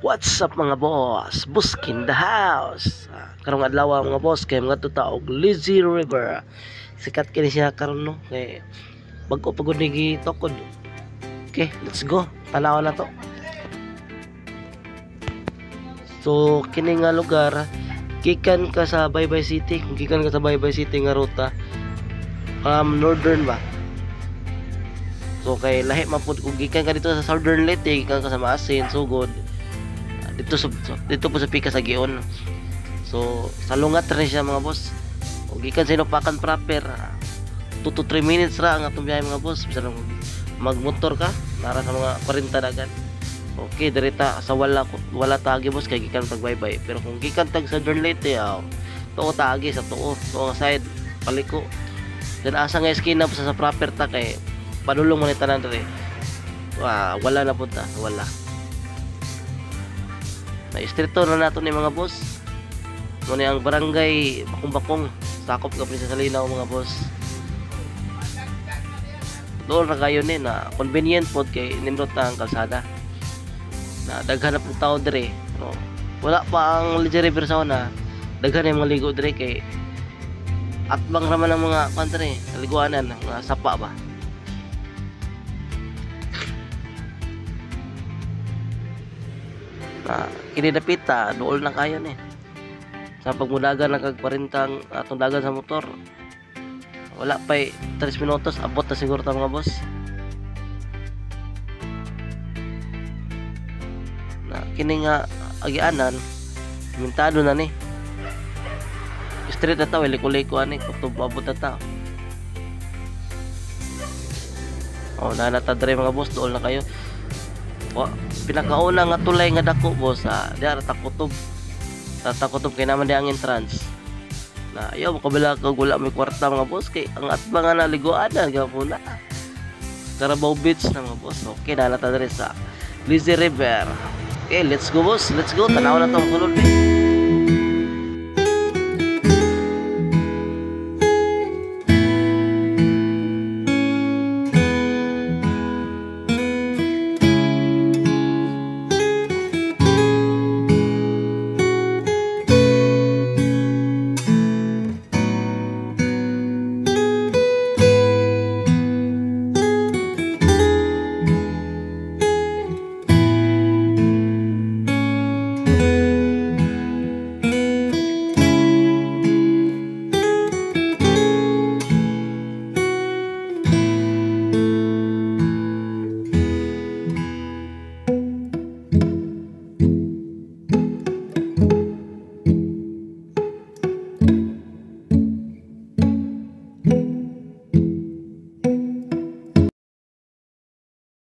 What's up mga boss? Buskin the house. Karong adlaw mga boss kay mga tutaog Lazy River. Sikat kini siya karon no kay bago pagod ni gitokod. Okay, let's go. Tanaw na to. So kini nga lugar gikan ka sa Baybay City, kung gikan ka sa Baybay City nga ruta northern ba. So kay lahi mapud kung gikan ka dito sa Southern Leyte, gikan ka sa Maasin, Sugod. Dito po sa Pika sa Gion. So sa lungat rin siya mga boss. Kung gikan sa Inupakan proper 2 to 3 minutes ra ang atong biyahe mga boss. Bisan magmotor ka nara sa mga 40 dagan. Okay, direta sa wala tagi boss kay gikan pag Baybay. Pero kung gikan tag sa Southern Leyte, tuo tagi sa tuo nga side paliko. Then asa nga eskina sa proper ta kay padulong man tanan diri. Wala na punta, wala. Na istrito na nato ni mga boss. Mo ni ang barangay Bakong-Bakong, sakop ka sa Salinaw mga boss. Doon ra kayo ni na convenient pod kay nimrot ang kalsada. Na daghan na pud tao dire. No. Wala pa ang Lazy River sa una. Daghan na mga ligo dire kay atbang raman ang mga kantre, kaliguanan, mga sapa ba. Kini dapita dool na kayo ni sa pagmudagan na kag 40 atong dagan sa motor. Wala pa 3 minutos abot na siguro ta mga boss. Na kini nga agianan mintado na ni street na taw liko-liko ani kutob abot na ta. Na dre mga boss, dool na kayo. Pinakauna nga tulay nga dako boss, diara takutob kay naman di ang entrance na ayaw makabala ka gula may kwarta mga boss kay ang atbang nga naliguan na gapuna Carabao Beach na mga boss. Okay, nalata diri sa Lazy River. Okay, let's go boss, let's go. Tanaw na tong sulod.